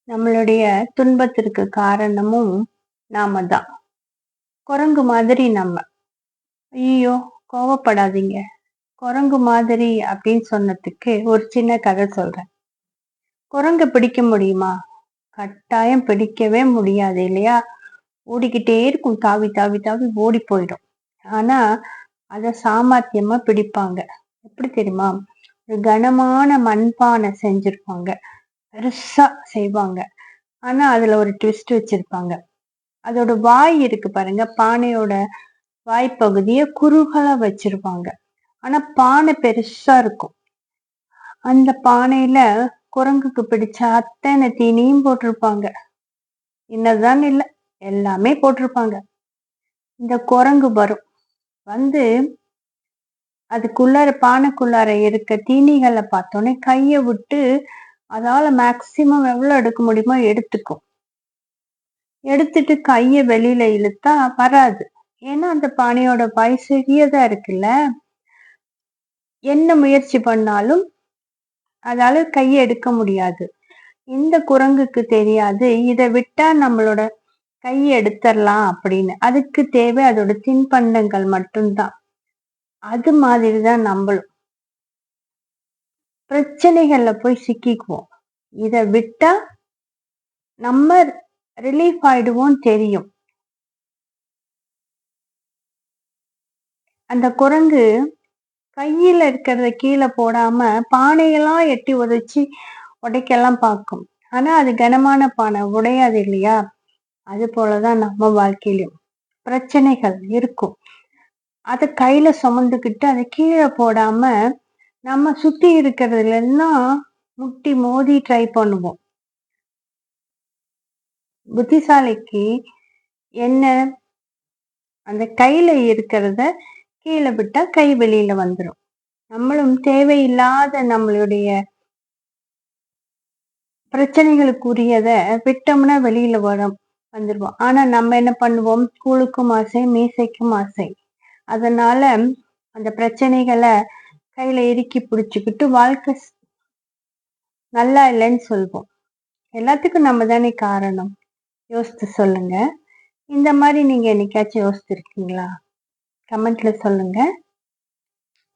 நம்மளுடைய துன்பத்திற்கு காரணமும் நாம தான். குரங்கு மாதிரி நம்ம. ஐயோ, கோவப்படாதீங்க. குரங்கு மாதிரி அப்படின்னு சொன்னதுக்கு ஒரு சின்ன கதை சொல்றேன். குரங்கு பிடிக்க முடியுமா? கட்டாயம் பிடிக்கவே முடியாது இல்லையா? ஓடிக்கிட்டே இருக்கும். தாவி தாவி தாவி ஓடி போயிடும். ஆனா அத சாமர்த்தியமா பிடிப்பாங்க. எப்படி தெரியுமா? ஒரு கனமான மண்பானை செஞ்சிருப்பாங்க. பெருசா செய்வாங்க. ஆனா அதுல ஒரு ட்விஸ்ட் வச்சிருப்பாங்க. அதோட வாய் இருக்கு பாருங்க. பானையோட வாய்ப்பகுதிய குறுகலா வச்சிருப்பாங்க. ஆனா பானை பெருசா இருக்கும். அந்த பானையில குரங்குக்கு பிடிச்ச அத்தனை தீனியும் போட்டிருப்பாங்க. என்னதான் இல்ல, எல்லாமே போட்டிருப்பாங்க. இந்த குரங்கு வரும். வந்து அதுக்குள்ளார பானைக்குள்ளார இருக்க தீனிகளை பார்த்தோன்னே கைய விட்டு அதால மேக்சிமம் எவ்வளவு எடுக்க முடியுமோ எடுத்துக்கும். எடுத்துட்டு கைய வெளியில இழுத்தா வராது. ஏன்னா அந்த பானையோட வாய் சிறியதா இருக்குல்ல. என்ன முயற்சி பண்ணாலும் அதால கைய எடுக்க முடியாது. இந்த குரங்குக்கு தெரியாது இத விட்டா நம்மளோட கைய எடுத்துடலாம் அப்படின்னு. அதுக்கு தேவை அதோட தின்பண்டங்கள் மட்டும்தான். அது மாதிரிதான் நம்மளும் பிரச்சனைகள்ல போய் சிக்கிக்குவோம். இத விட்டா நம்ம ரிலீஃப் ஆயிடுவோம் தெரியும். அந்த குரங்கு கையில இருக்கிறத கீழே போடாம பானையெல்லாம் எட்டி உதைச்சி உடைக்கெல்லாம் பார்க்கும். ஆனா அது கனமான பானை உடையாது இல்லையா? அது போலதான் நம்ம வாழ்க்கையிலும் பிரச்சனைகள் இருக்கும். அதை கையில சுமந்துக்கிட்டு அதை கீழே போடாம நம்ம சுத்தி இருக்கிறதுல எல்லாம் முட்டி மோதி ட்ரை பண்ணுவோம். புத்திசாலிக்கு என்ன, அந்த கையில இருக்கிறத கீழே விட்டா கை வெளியில வந்துடும். நம்மளும் தேவையில்லாத நம்மளுடைய பிரச்சனைகளுக்குரியத விட்டோம்னா வெளியில வந்துருவோம். ஆனா நம்ம என்ன பண்ணுவோம்? கூழுக்கும் ஆசை, மீசைக்கும் ஆசை. அதனால அந்த பிரச்சனைகளை கையில இறுக்கி பிடிச்சுக்கிட்டு வாழ்க்கை நல்லா இல்லைன்னு சொல்வோம். எல்லாத்துக்கும் நம்ம தானே காரணம். யோசித்து சொல்லுங்க. இந்த மாதிரி நீங்க என்னைக்காச்சும் யோசிச்சிருக்கீங்களா? கமெண்ட்ல சொல்லுங்க.